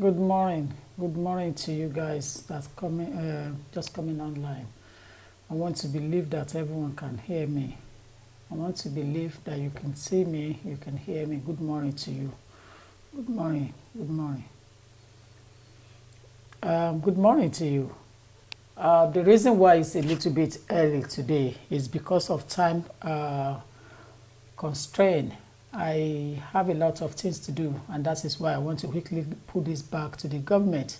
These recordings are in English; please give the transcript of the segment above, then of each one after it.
Good morning. Good morning to you guys that's coming, just coming online. I want to believe that everyone can hear me. I want to believe that you can see me, you can hear me. Good morning to you. Good morning. Good morning. Good morning to you. The reason why it's a little bit early today is because of time constraint. I have a lot of things to do, and that is why I want to quickly put this back to the government,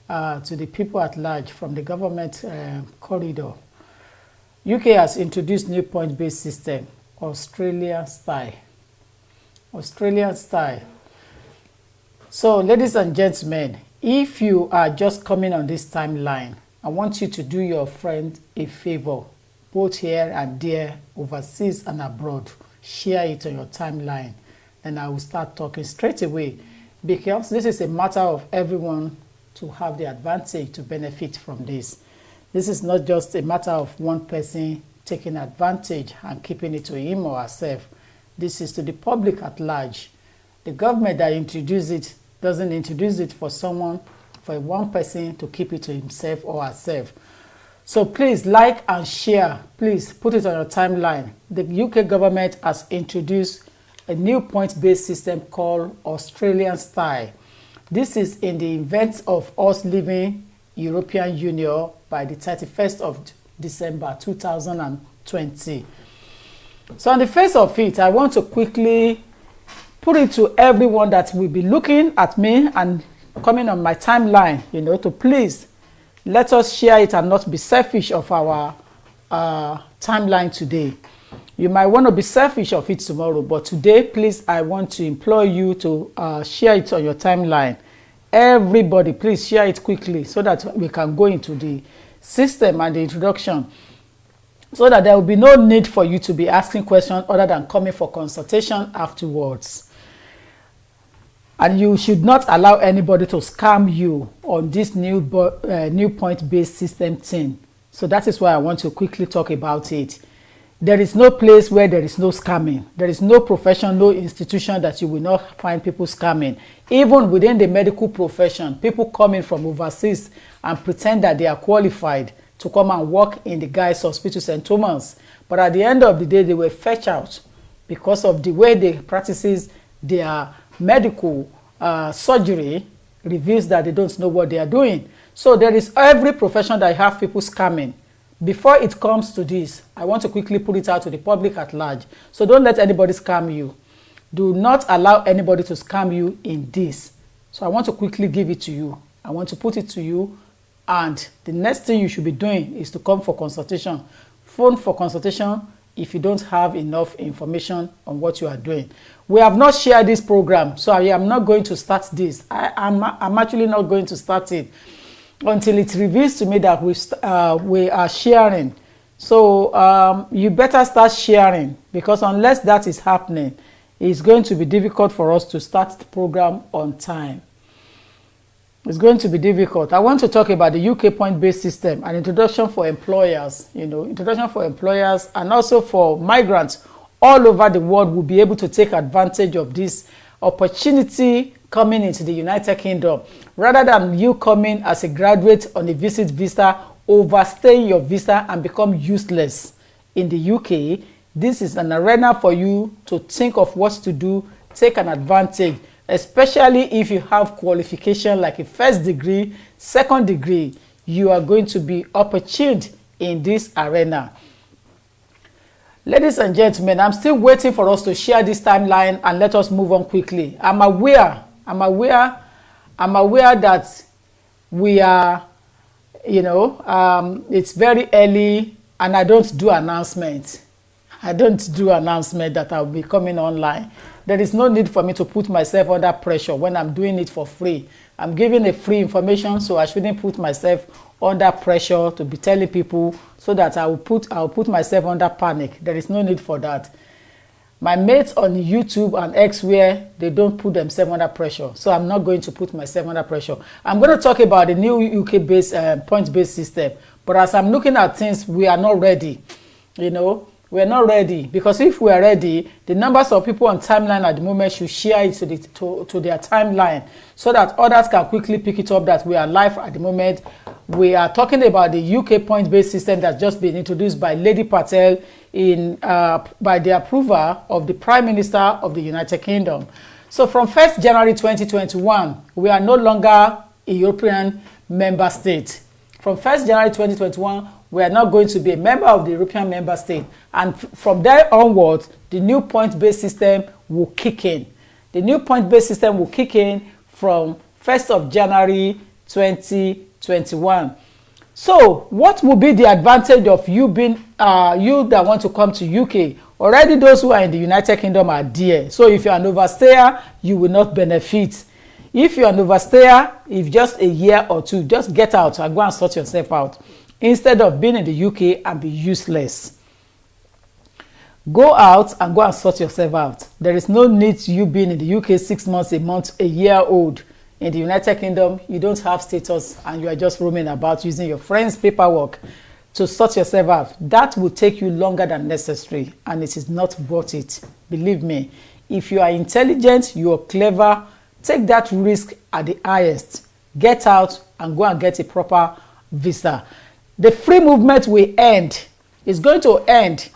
to the people at large from the government corridor. UK has introduced new point-based system, Australia style. Australian style. So, ladies and gentlemen, if you are just coming on this timeline, I want you to do your friend a favor, both here and there, overseas and abroad. Share it on your timeline, and I will start talking straight away, because this is a matter of everyone to have the advantage to benefit from this. This is not just a matter of one person taking advantage and keeping it to him or herself. This is to the public at large. The government that introduced it doesn't introduce it for someone, for one person to keep it to himself or herself. So please like and share. Please put it on your timeline. The UK government has introduced a new point-based system called Australian style. This is in the event of us leaving European Union by the 31st of December 2020. So on the face of it, I want to quickly put it to everyone that will be looking at me and coming on my timeline, to please let us share it and not be selfish of our timeline today. You might want to be selfish of it tomorrow, but today, please, I want to implore you to share it on your timeline. Everybody, please share it quickly so that we can go into the system and the introduction, so that there will be no need for you to be asking questions other than coming for consultation afterwards. And you should not allow anybody to scam you on this new point-based system thing. So that is why I want to quickly talk about it. There is no place where there is no scamming. There is no profession, no institution that you will not find people scamming. Even within the medical profession, people coming from overseas and pretend that they are qualified to come and work in the Guy's Hospital St. Thomas. But at the end of the day, they were fetched out because of the way they practices their medical surgery reveals that they don't know what they are doing. So there is every profession that have people scamming. Before it comes to this, I want to quickly put it out to the public at large. So don't let anybody scam you. Do not allow anybody to scam you in this. So I want to quickly give it to you. I want to put it to you. And the next thing you should be doing is to come for consultation. Phone for consultation if you don't have enough information on what you are doing. We have not shared this program, so I am not going to start this. I'm actually not going to start it until it reveals to me that we are sharing. So you better start sharing, because unless that is happening, it's going to be difficult for us to start the program on time. It's going to be difficult. I want to talk about the UK point-based system, an introduction for employers, introduction for employers, and also for migrants all over the world will be able to take advantage of this opportunity coming into the United Kingdom. Rather than you coming as a graduate on a visit visa, overstaying your visa and become useless in the UK, this is an arena for you to think of what to do, take an advantage, especially if you have qualification like a first degree, second degree. You are going to be opportuned in this arena. Ladies and gentlemen, I'm still waiting for us to share this timeline and let us move on quickly. I'm aware that we are, it's very early and I don't do announcements. I don't do announcement that I'll be coming online. There is no need for me to put myself under pressure when I'm doing it for free. I'm giving a free information, so I shouldn't put myself under pressure to be telling people so that I'll put myself under panic. There is no need for that. My mates on YouTube and Xware, they don't put themselves under pressure, so I'm not going to put myself under pressure. I'm going to talk about the new UK-based point-based system, but as I'm looking at things, we are not ready. We're not ready, because if we are ready, the numbers of people on timeline at the moment should share it to their timeline so that others can quickly pick it up that we are live at the moment. We are talking about the UK point-based system that's just been introduced by Lady Patel by the approval of the Prime Minister of the United Kingdom. So from 1st January 2021, we are no longer a European member state. From 1st January 2021, we are not going to be a member of the European member state. And from there onwards, the new point-based system will kick in. The new point-based system will kick in from 1st of January 2021. So what will be the advantage of you being you that want to come to UK? Already those who are in the United Kingdom are there. So if you're an overstayer, you will not benefit. If you're an overstayer, if just a year or two, just get out and go and sort yourself out, instead of being in the UK and be useless. Go out and go and sort yourself out. There is no need to you being in the UK 6 months, a month, a year old. In the United Kingdom, you don't have status and you are just roaming about using your friend's paperwork to sort yourself out. That will take you longer than necessary, and it is not worth it. Believe me, if you are intelligent, you are clever, take that risk at the highest. Get out and go and get a proper visa. The free movement will end. It's going to end.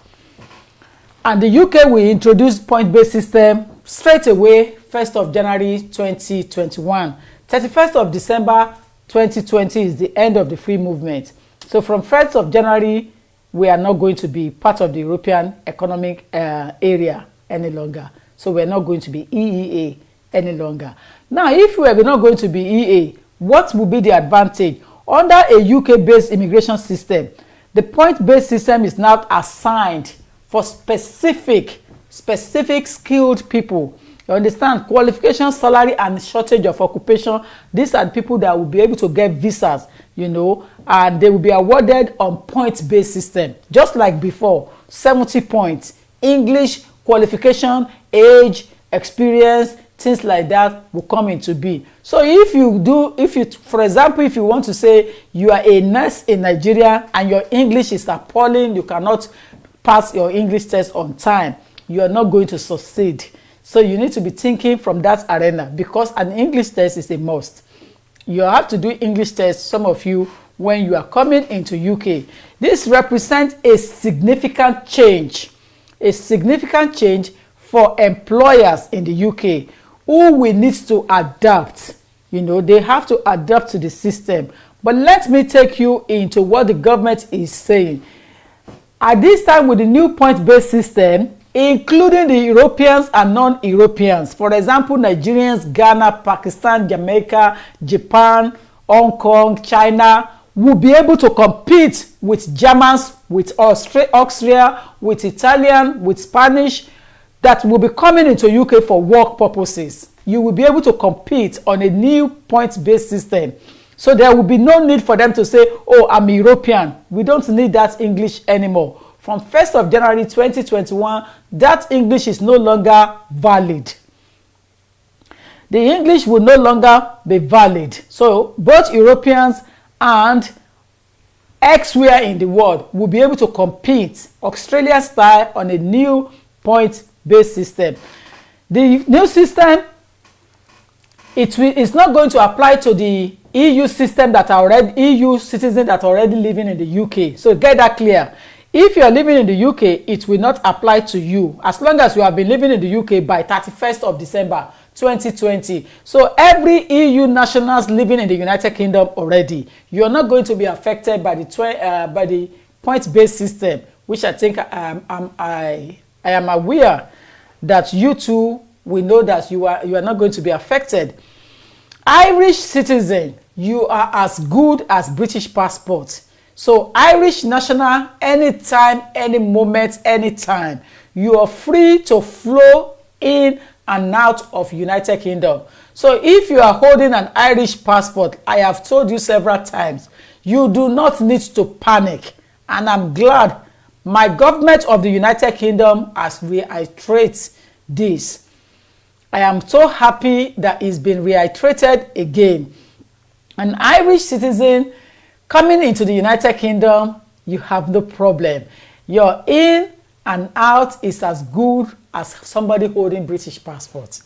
And the UK will introduce point-based system straight away, 1st of January 2021. 31st of December 2020 is the end of the free movement. So from 1st of January, we are not going to be part of the European Economic Area any longer. So we're not going to be EEA any longer. Now, if we are not going to be EEA, what will be the advantage? Under a UK-based immigration system, the point-based system is now assigned for specific skilled people. You understand? Qualification, salary, and shortage of occupation. These are people that will be able to get visas, you know, and they will be awarded on point-based system. Just like before, 70 points. English, qualification, age, experience, things like that will come into being. So for example, if you want to say you are a nurse in Nigeria and your English is appalling, you cannot pass your English test on time, you are not going to succeed. So you need to be thinking from that arena, because an English test is a must. You have to do English test, some of you, when you are coming into UK. This represents a significant change for employers in the UK who will need to adapt. You know, they have to adapt to the system. But let me take you into what the government is saying. At this time, with the new point-based system, including the Europeans and non-Europeans, for example, Nigerians, Ghana, Pakistan, Jamaica, Japan, Hong Kong, China, will be able to compete with Germans, with Austria, with Italian, with Spanish, that will be coming into UK for work purposes. You will be able to compete on a new point-based system. So there will be no need for them to say, oh, I'm European. We don't need that English anymore. From 1st of January 2021, that English is no longer valid. The English will no longer be valid. So both Europeans and elsewhere in the world will be able to compete Australia style on a new point-based system. The new system, it's not going to apply to the EU system that are already EU citizens that are already living in the UK. So get that clear. If you are living in the UK, it will not apply to you as long as you have been living in the UK by 31st of December 2020. So every EU nationals living in the United Kingdom already, you are not going to be affected by the point-based system, which I think I am aware that you too will know that you are not going to be affected. Irish citizen, you are as good as British passport. So Irish national, anytime, any moment, anytime, you are free to flow in and out of United Kingdom. So if you are holding an Irish passport, I have told you several times, you do not need to panic. And I'm glad my government of the United Kingdom has reiterated this. I am so happy that it's been reiterated again. An Irish citizen coming into the United Kingdom, you have no problem. You're in and out is as good as somebody holding British passport.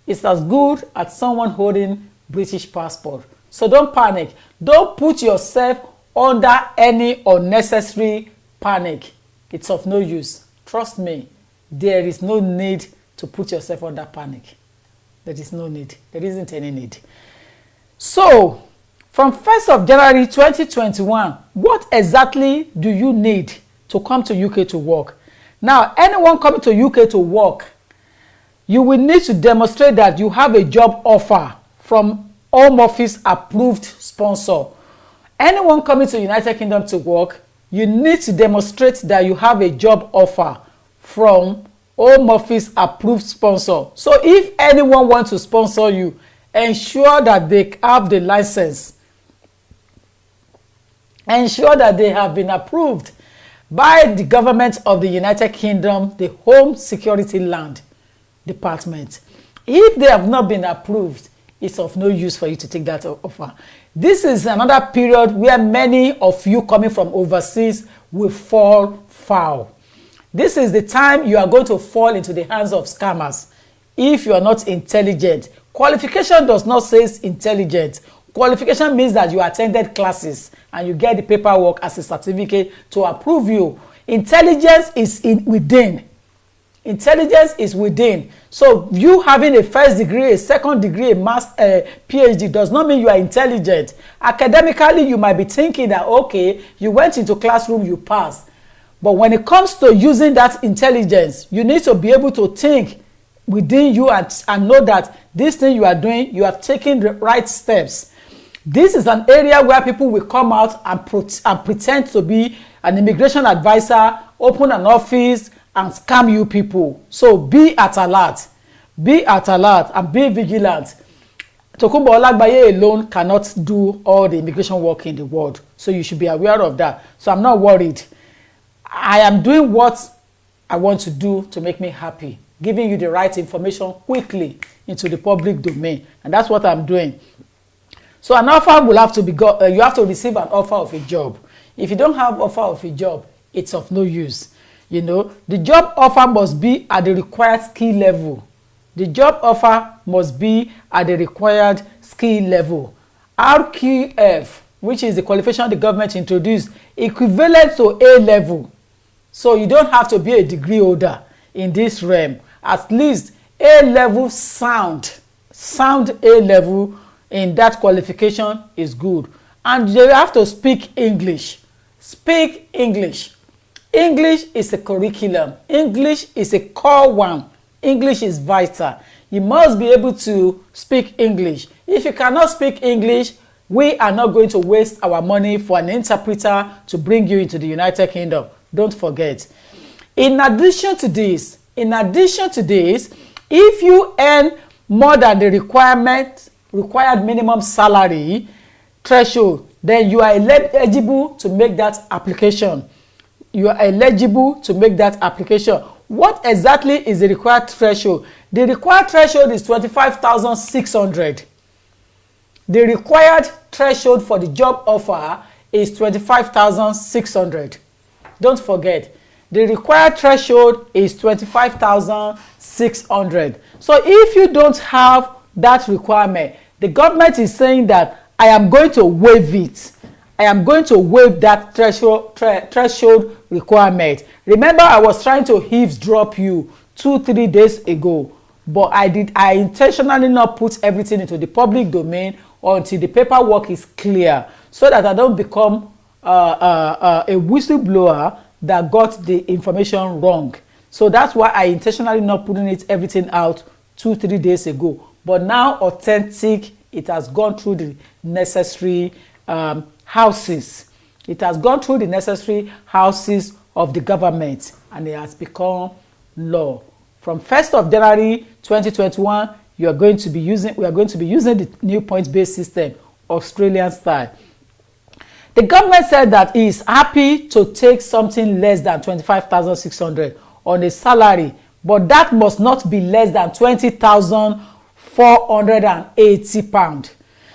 It's as good as someone holding British passport. So don't panic. Don't put yourself under any unnecessary panic. It's of no use. Trust me, there is no need to put yourself under panic. There is no need. There isn't any need. So, from 1st of January 2021, what exactly do you need to come to UK to work? Now, anyone coming to UK to work, you will need to demonstrate that you have a job offer from Home Office approved sponsor. Anyone coming to United Kingdom to work, you need to demonstrate that you have a job offer from Home Office approved sponsor. So if anyone wants to sponsor you, ensure that they have the license. Ensure that they have been approved by the government of the United Kingdom, the Home Security Land Department. If they have not been approved, it's of no use for you to take that offer. This is another period where many of you coming from overseas will fall foul. This is the time you are going to fall into the hands of scammers if you are not intelligent. Qualification does not say intelligent. Qualification means that you attended classes and you get the paperwork as a certificate to approve you. Intelligence is within. Intelligence is within. So you having a first degree, a second degree, a master, PhD does not mean you are intelligent. Academically, you might be thinking that, okay, you went into classroom, you passed. But when it comes to using that intelligence, you need to be able to think within you and know that this thing you are doing, you have taken the right steps. This is an area where people will come out and pretend to be an immigration advisor, open an office, and scam you people. So be at alert. Be at alert and be vigilant. Tokunbo Olagbaye alone cannot do all the immigration work in the world. So you should be aware of that. So I'm not worried. I am doing what I want to do to make me happy, giving you the right information quickly into the public domain, and that's what I'm doing. So an offer will have to be you have to receive an offer of a job. If you don't have offer of a job, it's of no use. You know, the job offer must be at the required skill level. The job offer must be at the required skill level. RQF, which is the qualification the government introduced, equivalent to A level. So you don't have to be a degree holder in this realm. At least A level sound A level in that qualification is good. And you have to speak English. Speak English. English is a curriculum. English is a core one. English is vital. You must be able to speak English. If you cannot speak English, we are not going to waste our money for an interpreter to bring you into the United Kingdom. Don't forget. In addition to this, if you earn more than the required minimum salary threshold, then you are eligible to make that application. You are eligible to make that application. What exactly is the required threshold? The required threshold is 25,600. The required threshold for the job offer is 25,600. Don't forget, the required threshold is 25,600. So if you don't have that requirement, the government is saying that I am going to waive it. I am going to waive that threshold requirement. Remember, I was trying to eavesdrop you 2-3 days ago, but I intentionally not put everything into the public domain until the paperwork is clear, so that I don't become a whistleblower that got the information wrong. So that's why I intentionally not putting everything out 2-3 days ago. But now authentic, it has gone through the necessary houses. It has gone through the necessary houses of the government, and it has become law. From 1st of January 2021, we are going to be using the new point-based system, Australian style. The government said that it is happy to take something less than 25,600 on a salary, but that must not be less than 20,480 pounds.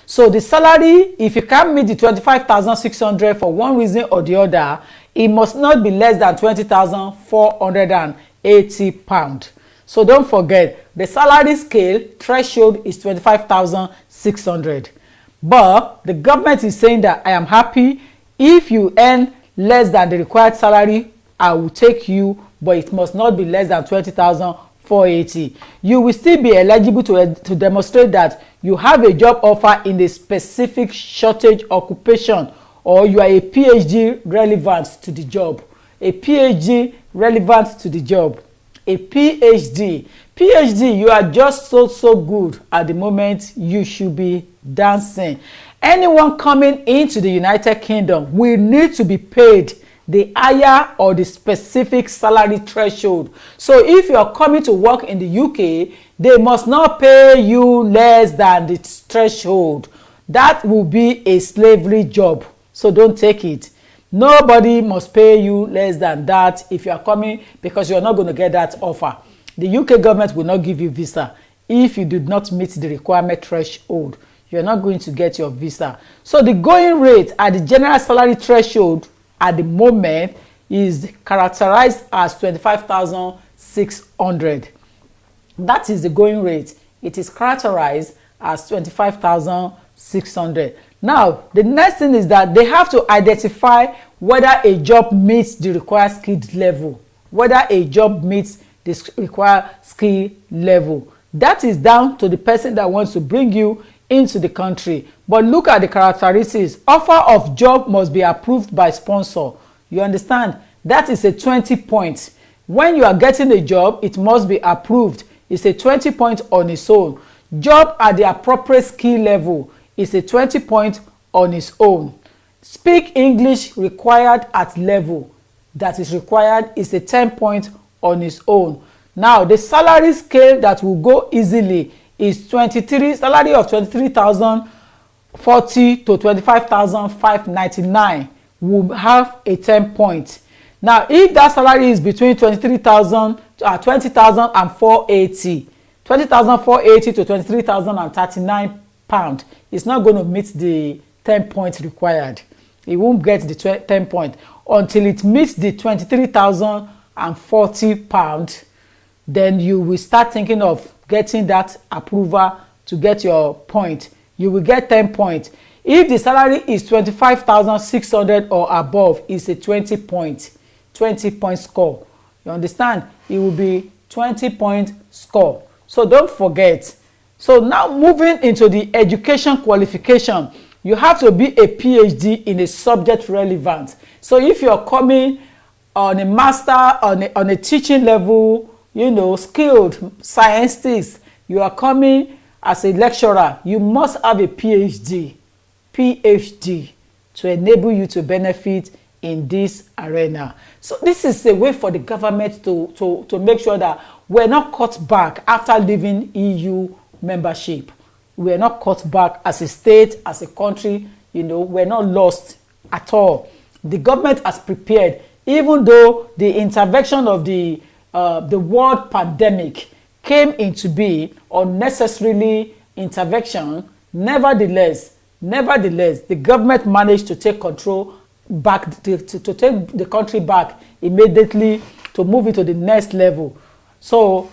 So the salary, if you can't meet the 25,600 for one reason or the other, It must not be less than £20,480. So don't forget, the salary scale threshold is 25,600. But the government is saying that I am happy if you earn less than the required salary, I will take you, but it must not be less than 20,480. You will still be eligible to demonstrate that you have a job offer in a specific shortage occupation, or you are a PhD relevant to the job. A PhD relevant to the job. A PhD. PhD, you are just so good at the moment, you should be dancing. Anyone coming into the United Kingdom will need to be paid the higher or the specific salary threshold. So if you are coming to work in the UK, they must not pay you less than the threshold. That will be a slavery job. So don't take it. Nobody must pay you less than that if you are coming, because you are not going to get that offer. The UK government will not give you visa if you did not meet the requirement threshold. You are not going to get your visa. So the going rate at the general salary threshold at the moment is characterized as 25,600. That is the going rate. It is characterized as 25,600. Now, the next thing is that they have to identify whether a job meets the required skilled level. Whether a job meets the required skill level. That is down to the person that wants to bring you into the country. But look at the characteristics. Offer of job must be approved by sponsor. You understand? That is a 20 points. When you are getting a job, it must be approved. It's a 20 point on its own. Job at the appropriate skill level is a 20 point on its own. Speak English required at level that is required is a 10 point on its own. Now, the salary scale that will go easily is salary of 23,040 to 25,599 will have a 10 point. Now, if that salary is between 20,000 and 480, 20,480 to 23,039 pound, it's not going to meet the 10 point required. It won't get the 10 point until it meets the 23,040 pound. Then you will start thinking of getting that approval to get your point. You will get 10 points. If the salary is 25,600 or above, it's a 20 point score. You understand? It will be 20 point score. So don't forget. So now moving into the education qualification, you have to be a PhD in a subject relevant. So if you're coming on a master, on a teaching level, skilled scientists, you are coming as a lecturer, you must have a PhD to enable you to benefit in this arena. So this is a way for the government to make sure that we're not cut back after leaving EU membership. We're not cut back as a state, as a country, we're not lost at all. The government has prepared, even though the intervention of the world pandemic came into being, unnecessarily intervention, nevertheless, the government managed to take control back, to take the country back immediately, to move it to the next level. So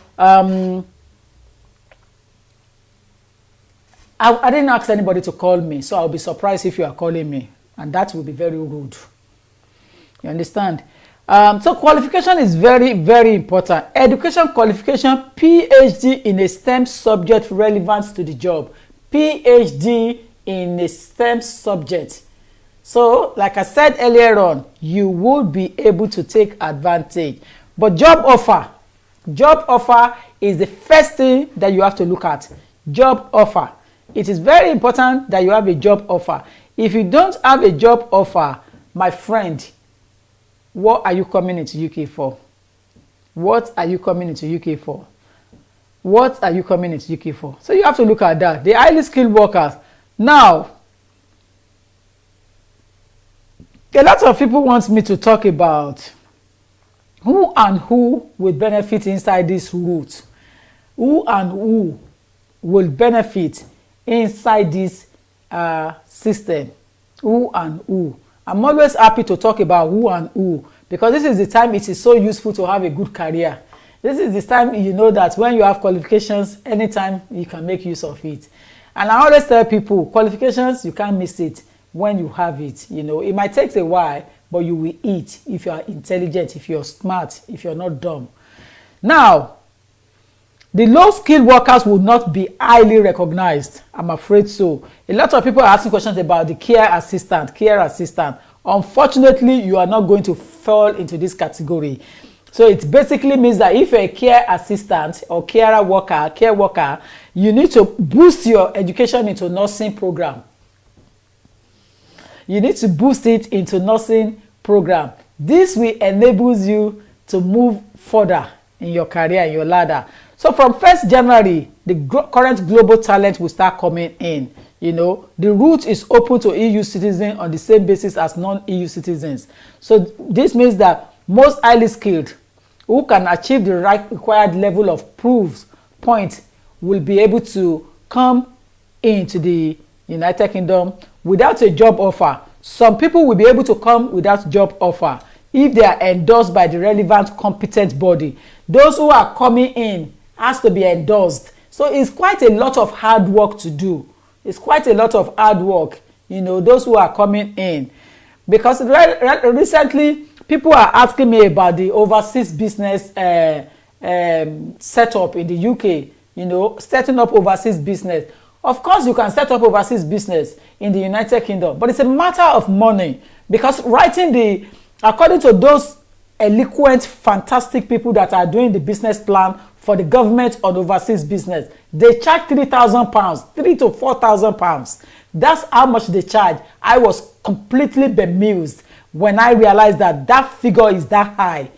I didn't ask anybody to call me, so I'll be surprised if you are calling me, and that will be very rude. You understand? So qualification is very, very important. Education qualification, PhD in a STEM subject relevant to the job. PhD in a STEM subject. So, like I said earlier on, you would be able to take advantage. But job offer is the first thing that you have to look at. Job offer. It is very important that you have a job offer. If you don't have a job offer, my friend, what are you coming into UK for? What are you coming into UK for? What are you coming into UK for? So you have to look at that. The highly skilled workers. Now, a lot of people want me to talk about who and who will benefit inside this route. Who and who will benefit inside this system. Who and who. I'm always happy to talk about who and who, because this is the time it is so useful to have a good career. This is the time you know that when you have qualifications, anytime you can make use of it. And I always tell people, qualifications, you can't miss it when you have it. You know, it might take a while, but you will eat if you are intelligent, if you're smart, if you're not dumb. Now, the low-skilled workers will not be highly recognized. I'm afraid so. A lot of people are asking questions about the care assistant. Unfortunately, you are not going to fall into this category. So it basically means that if you're a care assistant or care worker, you need to boost your education into nursing program. You need to boost it into nursing program. This will enable you to move further in your career, in your ladder. So from 1st January, the current global talent will start coming in. You know, the route is open to EU citizens on the same basis as non-EU citizens. So this means that most highly skilled who can achieve the required level of proofs point will be able to come into the United Kingdom without a job offer. Some people will be able to come without job offer if they are endorsed by the relevant competent body. Those who are coming in has to be endorsed. So it's quite a lot of hard work to do. It's quite a lot of hard work, you know, those who are coming in. Because recently, people are asking me about the overseas business setup in the UK, you know, setting up overseas business. Of course, you can set up overseas business in the United Kingdom, but it's a matter of money, because according to those eloquent, fantastic people that are doing the business plan for the government on overseas business, they charge £3,000, £3,000 to £4,000. That's how much they charge. I was completely bemused when I realized that that figure is that high.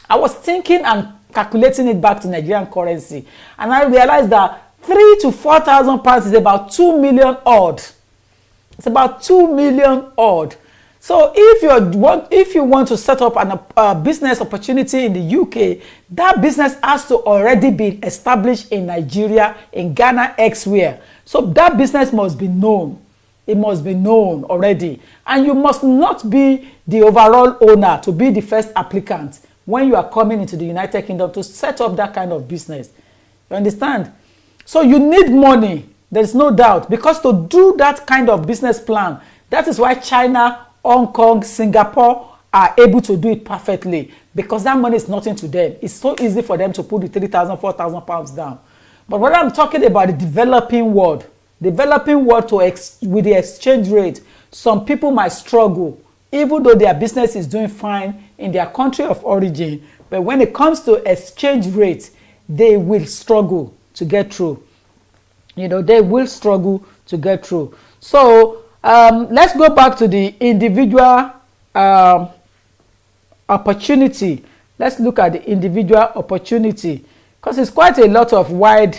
I was thinking and calculating it back to Nigerian currency, and I realized that £3,000 to £4,000 is about 2 million odd. It's about 2 million odd. So if you want to set up a business opportunity in the UK, that business has to already be established in Nigeria, in Ghana, elsewhere. So that business must be known. It must be known already. And you must not be the overall owner to be the first applicant when you are coming into the United Kingdom to set up that kind of business. You understand? So you need money. There's no doubt. Because to do that kind of business plan, that is why China, Hong Kong, Singapore are able to do it perfectly, because that money is nothing to them. It's so easy for them to put the £3,000, £4,000 down. But when I'm talking about the developing world with the exchange rate, some people might struggle, even though their business is doing fine in their country of origin. But when it comes to exchange rate, they will struggle to get through. You know, they will struggle to get through. So let's go back to the individual opportunity. Let's look at the individual opportunity, because it's quite a lot of wide.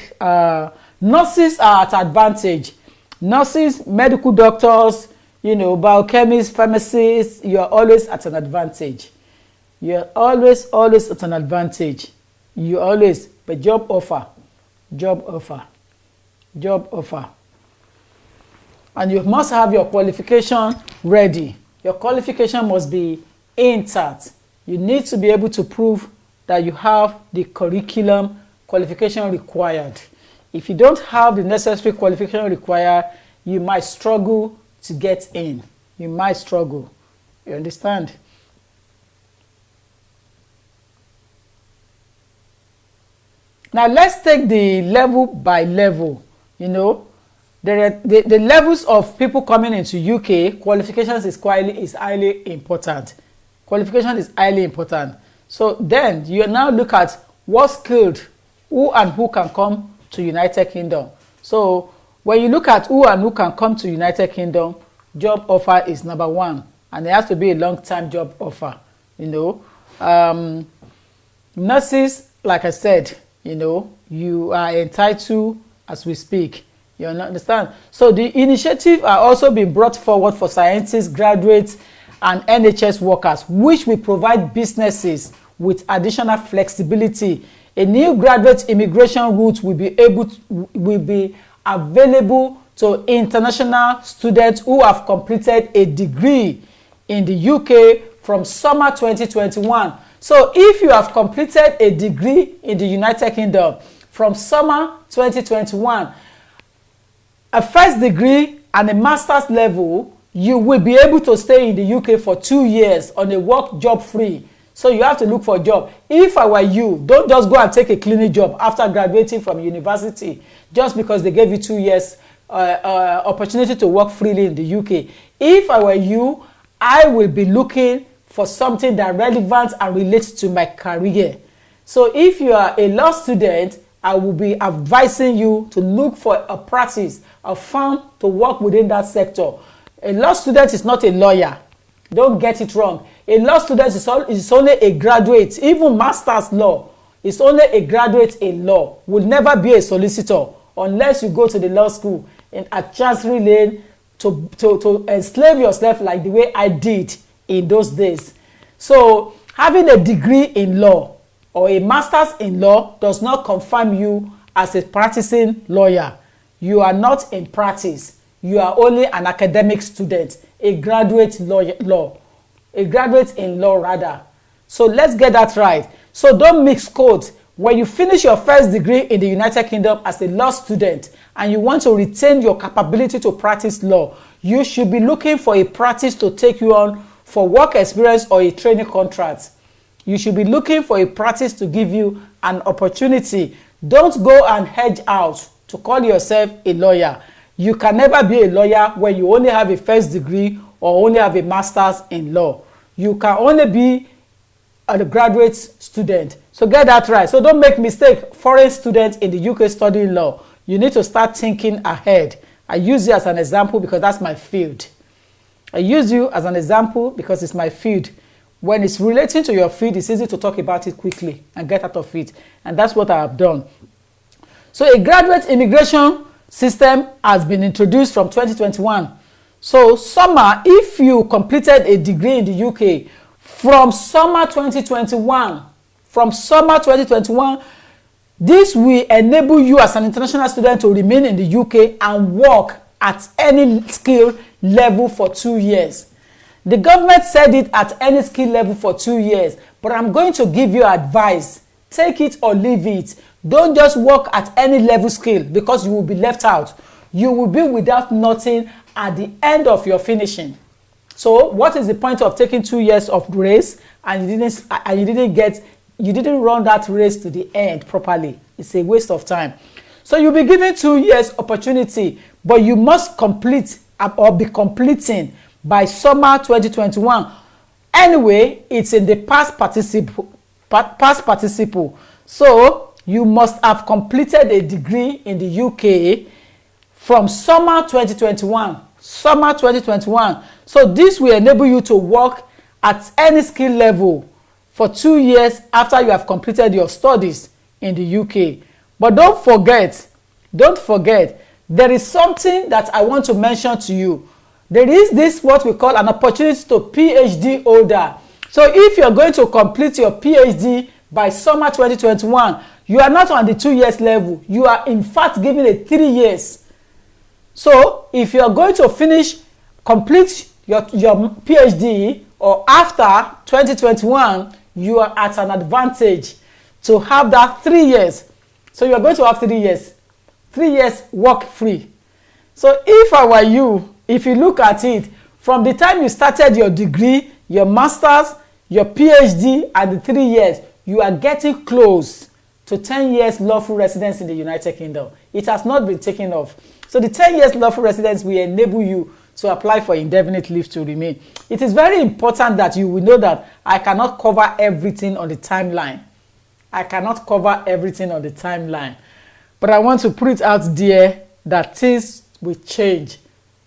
Nurses are at advantage. Nurses, medical doctors, you know, biochemists, pharmacists, you are always at an advantage. You are always at an advantage. You always, but job offer. And you must have your qualification ready. Your qualification must be intact. You need to be able to prove that you have the curriculum qualification required. If you don't have the necessary qualification required, you might struggle to get in. You might struggle. You understand? Now let's take the level by level. You know, the levels of people coming into UK, qualifications is highly important. Qualification is highly important. So then you now look at what skilled, who can come to United Kingdom. So when you look at who can come to United Kingdom, job offer is number one, and it has to be a long-term job offer. You know, nurses, like I said, you know, you are entitled as we speak. You understand? So the initiative are also being brought forward for scientists, graduates, and NHS workers, which will provide businesses with additional flexibility. A new graduate immigration route will be available to international students who have completed a degree in the UK from summer 2021. So if you have completed a degree in the United Kingdom from summer 2021, a first degree and a master's level, you will be able to stay in the UK for 2 years on a work job free. So you have to look for a job. If I were you, don't just go and take a cleaning job after graduating from university just because they gave you 2 years opportunity to work freely in the UK. If I were you, I will be looking for something that relevant and relates to my career. So if you are a law student, I will be advising you to look for a practice, a firm to work within that sector. A law student is not a lawyer. Don't get it wrong. A law student is only a graduate. Even master's law is only a graduate in law. Will never be a solicitor unless you go to the law school at Chancery Lane to enslave yourself like the way I did in those days. So having a degree in law or a master's in law does not confirm you as a practicing lawyer. You are not in practice. You are only an academic student, a graduate in law rather. So let's get that right. So don't mix codes. When you finish your first degree in the United Kingdom as a law student and you want to retain your capability to practice law, you should be looking for a practice to take you on for work experience or a training contract. You should be looking for a practice to give you an opportunity. Don't go and hedge out to call yourself a lawyer. You can never be a lawyer when you only have a first degree or only have a master's in law. You can only be a graduate student. So get that right. So don't make mistake. Foreign students in the UK studying law, you need to start thinking ahead. I use you as an example because that's my field. I use you as an example because it's my field. When it's relating to your field, it's easy to talk about it quickly and get out of it. And that's what I have done. So a graduate immigration system has been introduced from 2021. So summer, if you completed a degree in the UK from summer 2021, this will enable you as an international student to remain in the UK and work at any skill level for 2 years. The government said it at any skill level for 2 years, but I'm going to give you advice. Take it or leave it. Don't just work at any level skill because you will be left out. You will be without nothing at the end of your finishing. So what is the point of taking 2 years of race and you didn't run that race to the end properly? It's a waste of time. So you'll be given 2 years opportunity, but you must complete or be completing by summer 2021. Anyway, it's in the past participle. So you must have completed a degree in the UK from summer 2021. So this will enable you to work at any skill level for 2 years after you have completed your studies in the UK. But don't forget, there is something that I want to mention to you. There is this what we call an opportunity to PhD holder. So if you're going to complete your PhD by summer 2021, you are not on the 2 years level. You are in fact given a 3 years. So if you are going to complete your PhD or after 2021, you are at an advantage to have that 3 years. So you are going to have 3 years. 3 years work free. So if I were you, if you look at it, from the time you started your degree, your master's, your PhD, and the 3 years, you are getting close to 10 years lawful residence in the United Kingdom. It has not been taken off. So the 10 years lawful residence will enable you to apply for indefinite leave to remain. It is very important that you will know that I cannot cover everything on the timeline. But I want to put it out there that things will change.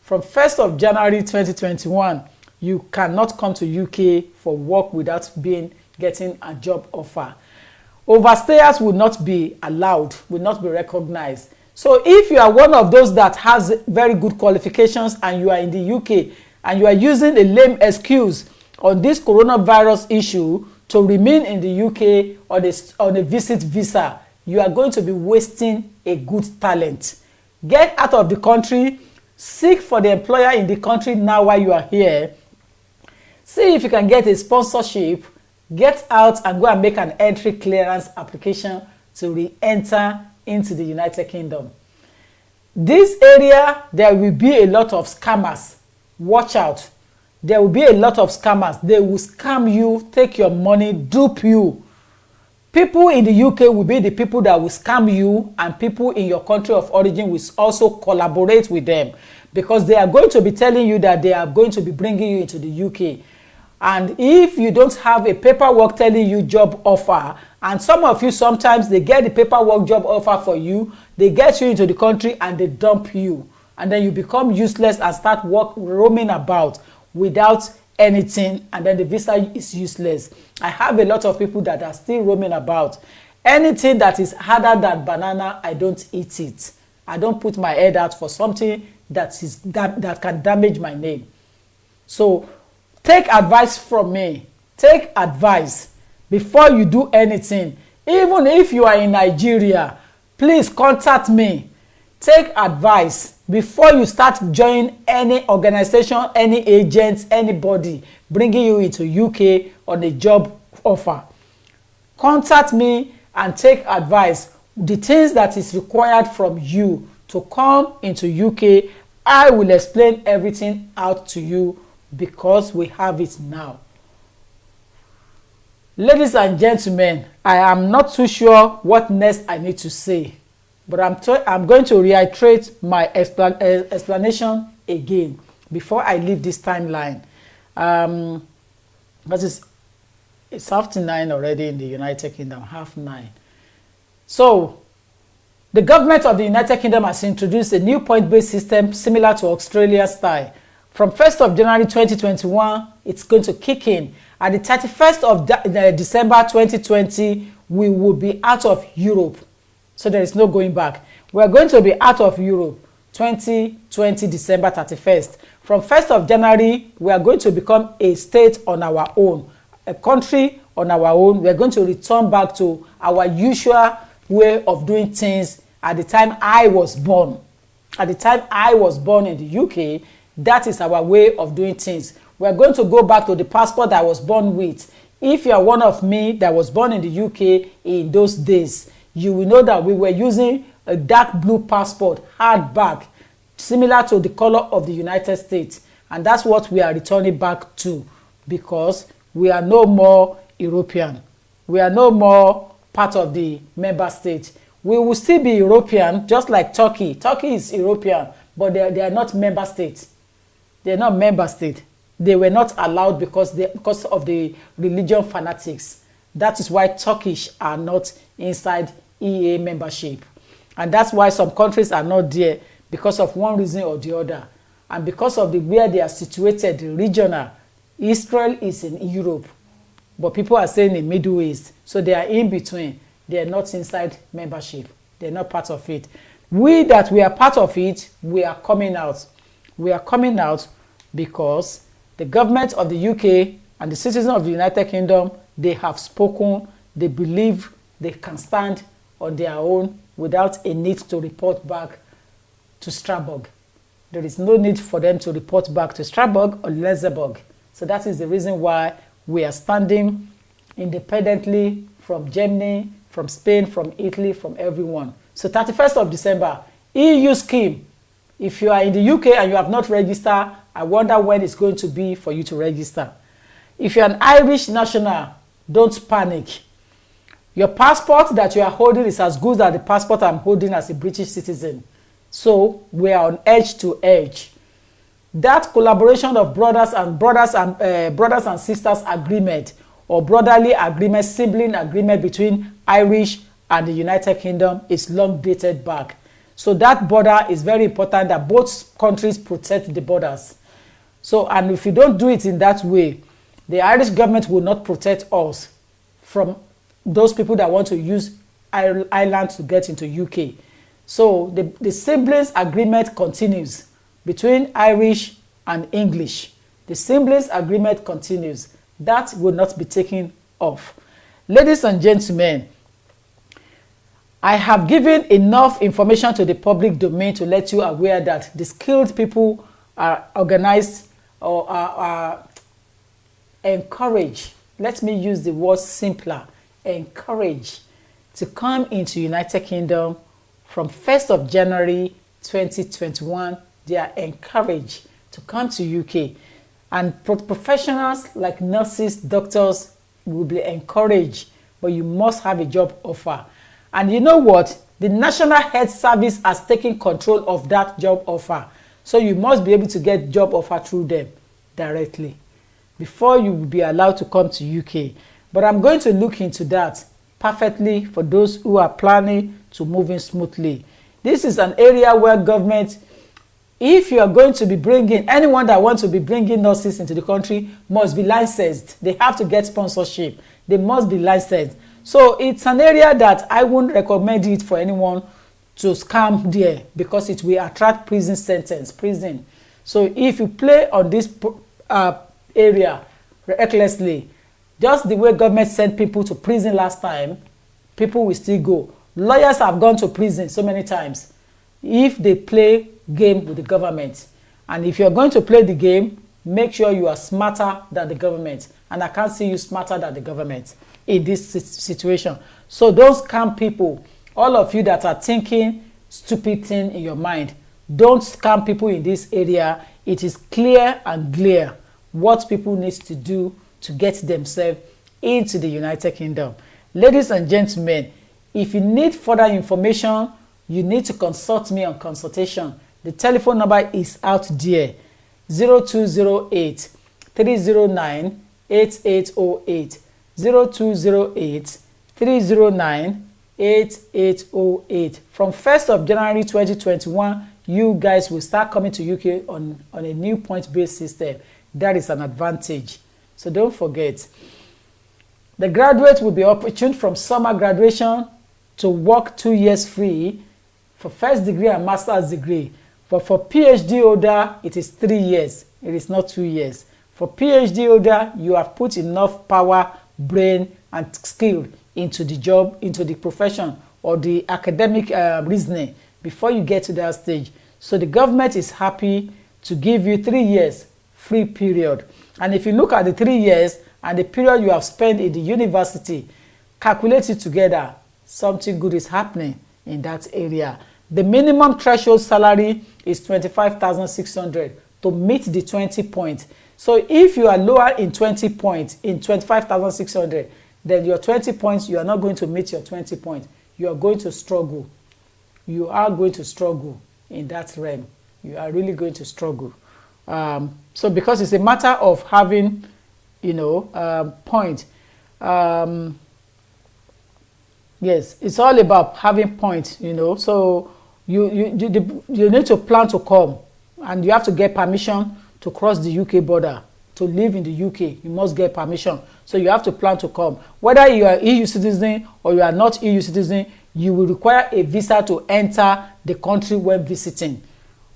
From 1st of January 2021, you cannot come to UK for work without getting a job offer. Overstayers will not be allowed, will not be recognized. So if you are one of those that has very good qualifications and you are in the UK and you are using a lame excuse on this coronavirus issue to remain in the UK on a visit visa, you are going to be wasting a good talent. Get out of the country. Seek for the employer in the country now while you are here. See if you can get a sponsorship, get out and go and make an entry clearance application to re-enter into the United Kingdom. This area, there will be a lot of scammers. Watch out. There will be a lot of scammers. They will scam you, take your money, dupe you. People in the UK will be the people that will scam you, and people in your country of origin will also collaborate with them, because they are going to be telling you that they are going to be bringing you into the UK. And if you don't have a paperwork telling you job offer, and some of you sometimes they get the paperwork job offer for you, they get you into the country and they dump you, and then you become useless and start roaming about without anything, and then the visa is useless. I have a lot of people that are still roaming about. Anything that is harder than banana, I don't eat it. I don't put my head out for something that can damage my name. So take advice from me. Take advice before you do anything. Even if you are in Nigeria, please contact me. Take advice before you start joining any organization, any agent, anybody bringing you into UK on a job offer. Contact me and take advice. The things that is required from you to come into UK, I will explain everything out to you, because we have it now. Ladies and gentlemen, I am not too sure what next I need to say, but I'm going to reiterate my explanation again before I leave this timeline. Because it's after 9 already in the United Kingdom, 9:30. So the government of the United Kingdom has introduced a new point-based system similar to Australia style. From 1st of January 2021, it's going to kick in. At the 31st of December 2020, we will be out of Europe. So there is no going back. We are going to be out of Europe 2020 December 31st. From 1st of January, we are going to become a state on our own, a country on our own. We are going to return back to our usual way of doing things at the time I was born. At the time I was born in the UK, that is our way of doing things. We are going to go back to the passport that I was born with. If you are one of me that was born in the UK in those days, you will know that we were using a dark blue passport, hardback, similar to the color of the United States. And that's what we are returning back to, because we are no more European. We are no more part of the member state. We will still be European, just like Turkey. Turkey is European, but they are not member states. They are not member state. They were not allowed because of the religion fanatics. That is why Turkish are not inside EA membership. And that's why some countries are not there, because of one reason or the other. And because of where they are situated, the regional, Israel is in Europe. But people are saying in Middle East. So they are in between. They are not inside membership. They are not part of it. We that we are part of it, we are coming out. We are coming out because the government of the UK and the citizens of the United Kingdom, they have spoken. They believe they can stand on their own without a need to report back to Strasbourg. There is no need for them to report back to Strasbourg or Luxembourg. So that is the reason why we are standing independently from Germany, from Spain, from Italy, from everyone. So 31st of December, EU scheme. If you are in the UK and you have not registered, I wonder when it's going to be for you to register. If you're an Irish national, don't panic. Your passport that you are holding is as good as the passport I'm holding as a British citizen. So we are on edge to edge. That collaboration of brothers and sisters agreement, or brotherly agreement, sibling agreement between Irish and the United Kingdom is long dated back. So that border is very important, that both countries protect the borders. So, and if you don't do it in that way, the Irish government will not protect us from those people that want to use Ireland to get into UK. So the siblings agreement continues between Irish and English. The siblings agreement continues. That will not be taken off. Ladies and gentlemen, I have given enough information to the public domain to let you aware that the skilled people are organized or are encourage, let me use the word simpler, encourage to come into United Kingdom from 1st of January 2021. They are encouraged to come to UK, and professionals like nurses, doctors will be encouraged, but you must have a job offer. And you know what? The National Health Service has taken control of that job offer, so you must be able to get job offer through them directly before you will be allowed to come to UK. But I'm going to look into that perfectly for those who are planning to move in smoothly. This is an area where government, if you are going to be bringing, anyone that wants to be bringing nurses into the country must be licensed. They have to get sponsorship. They must be licensed. So it's an area that I wouldn't recommend it for anyone to scam there, because it will attract prison sentence, prison. So if you play on this area recklessly, just the way government sent people to prison last time, people will still go. Lawyers have gone to prison so many times if they play game with the government. And if you're going to play the game, make sure you are smarter than the government. And I can't see you smarter than the government in this situation. So don't scam people. All of you that are thinking stupid thing in your mind, don't scam people in this area. It is clear and clear what people need to do to get themselves into the United Kingdom. Ladies and gentlemen, if you need further information, you need to consult me on consultation. The telephone number is out there, 0208 309 8808, 0208 309 8808. From 1st of January 2021, you guys will start coming to UK on a new point-based system. That is an advantage. So don't forget. The graduate will be opportune from summer graduation to work 2 years free for first degree and master's degree. But for PhD holder, it is 3 years. It is not 2 years. For PhD holder, you have put enough power, brain, and skill into the job, into the profession, or the academic reasoning before you get to that stage. So the government is happy to give you 3 years free period. And if you look at the 3 years and the period you have spent in the university, calculate it together, something good is happening in that area. The minimum threshold salary is 25,600 to meet the 20 points. So if you are lower in 20 points, in 25,600, then your 20 points, you are not going to meet your 20 points. You are going to struggle. You are going to struggle in that realm. You are really going to struggle. So because it's a matter of having, point. Yes, it's all about having points, So you need to plan to come, and you have to get permission to cross the UK border. To live in the UK, you must get permission. So you have to plan to come. Whether you are EU citizen or you are not EU citizen, you will require a visa to enter the country when visiting.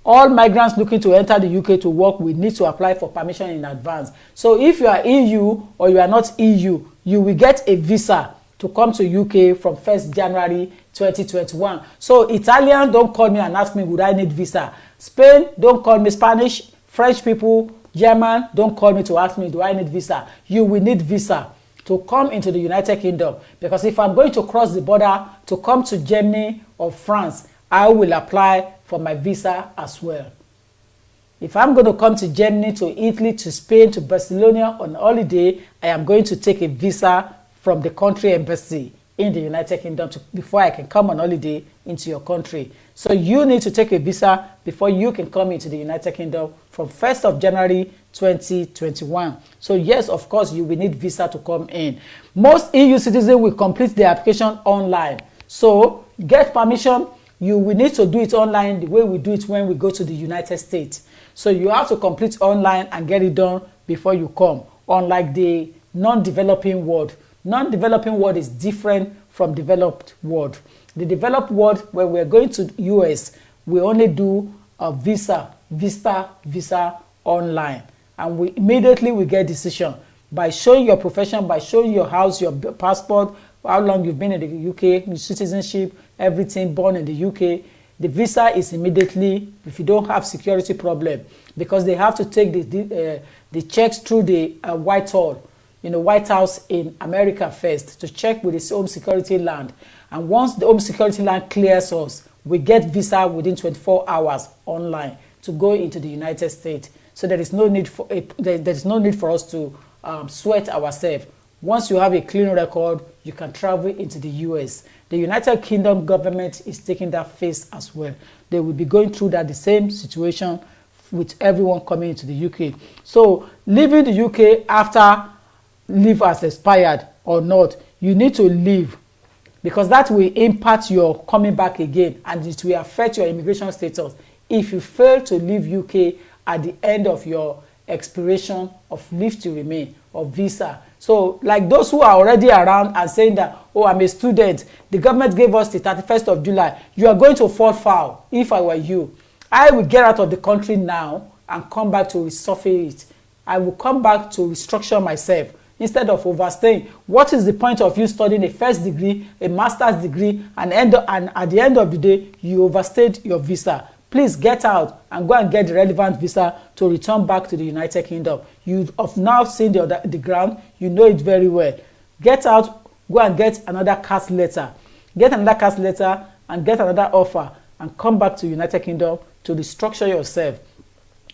All migrants looking to enter the UK to work will need to apply for permission in advance. So if you are EU or you are not EU, you will get a visa to come to UK from 1st January 2021. So Italian, don't call me and ask me, would I need visa? Spain, don't call me. Spanish, French people, German, don't call me to ask me, do I need visa? You will need visa to come into the United Kingdom. Because if I'm going to cross the border to come to Germany or France, I will apply for my visa as well. If I'm going to come to Germany, to Italy, to Spain, to Barcelona on holiday, I am going to take a visa from the country embassy in the United Kingdom before I can come on holiday into your country. So you need to take a visa before you can come into the United Kingdom from 1st of January 2021. So yes, of course, you will need visa to come in. Most EU citizens will complete their application online. So get permission. You will need to do it online the way we do it when we go to the United States. So you have to complete online and get it done before you come, unlike the non-developing world. Non-developing world is different from developed world. The developed world, when we're going to US, we only do a visa online. And we immediately get decision by showing your profession, by showing your house, your passport, how long you've been in the UK, your citizenship, everything, born in the UK. The visa is immediately, if you don't have security problem, because they have to take the checks through the White House in America first to check with its home security land. And once the home security land clears us, we get visa within 24 hours online to go into the United States. So there is no need for us to sweat ourselves. Once you have a clean record, you can travel into the US. The United Kingdom government is taking that phase as well. They will be going through the same situation with everyone coming into the UK. So leaving the UK after leave has expired or not, you need to leave, because that will impact your coming back again, and it will affect your immigration status if you fail to leave UK at the end of your expiration of leave to remain or visa. So like those who are already around and saying that, oh, I'm a student, the government gave us the 31st of July, you are going to fall foul. If I were you, I will get out of the country now and come back to resurface it. I will come back to restructure myself instead of overstaying. What is the point of you studying a first degree, a master's degree, and at the end of the day, you overstayed your visa? Please get out and go and get the relevant visa to return back to the United Kingdom. You have now seen the ground. You know it very well. Get out, go and get another cast letter. Get another cast letter and get another offer and come back to United Kingdom to restructure yourself.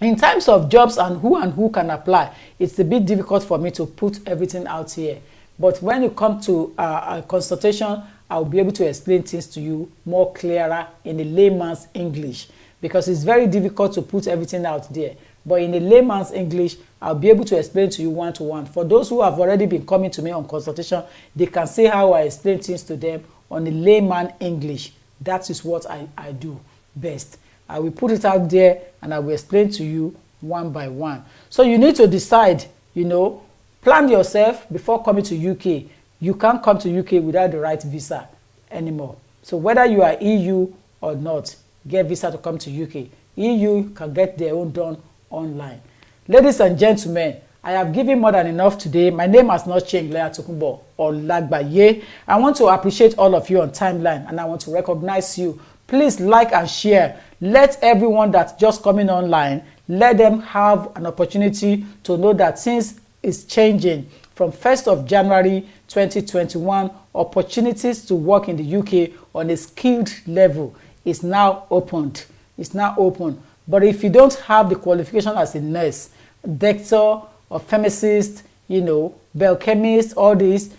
In terms of jobs and who can apply, it's a bit difficult for me to put everything out here. But when you come to a consultation, I'll be able to explain things to you more clearer in a layman's English, because it's very difficult to put everything out there. But in a layman's English, I'll be able to explain to you one-to-one. For those who have already been coming to me on consultation, they can see how I explain things to them on a layman English. That is what I do best. I will put it out there and I will explain to you one by one. So you need to decide, plan yourself before coming to UK. You can't come to UK without the right visa anymore. So whether you are EU or not, get visa to come to UK. EU can get their own done online. Ladies and gentlemen, I have given more than enough today. My name has not changed, Leah Tokunbo or Lagbaye. I want to appreciate all of you on timeline, and I want to recognize you. Please like and share. Let everyone that's just coming online, let them have an opportunity to know that things is changing. From 1st of January 2021, opportunities to work in the UK on a skilled level is now opened. It's now open. But if you don't have the qualification as a nurse, doctor, or pharmacist, biochemist, all this,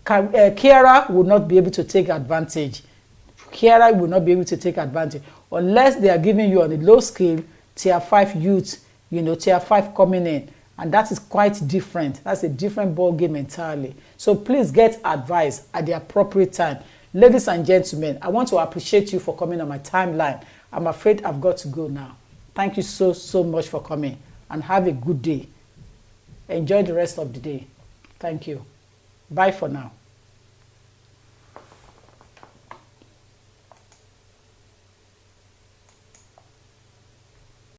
carer will not be able to take advantage. Carer will not be able to take advantage unless they are giving you on a low scale, tier 5 youth, tier 5 coming in. And that is quite different. That's a different ball game entirely. So please get advice at the appropriate time. Ladies and gentlemen, I want to appreciate you for coming on my timeline. I'm afraid I've got to go now. Thank you so much for coming, and have a good day. Enjoy the rest of the day. Thank you. Bye for now.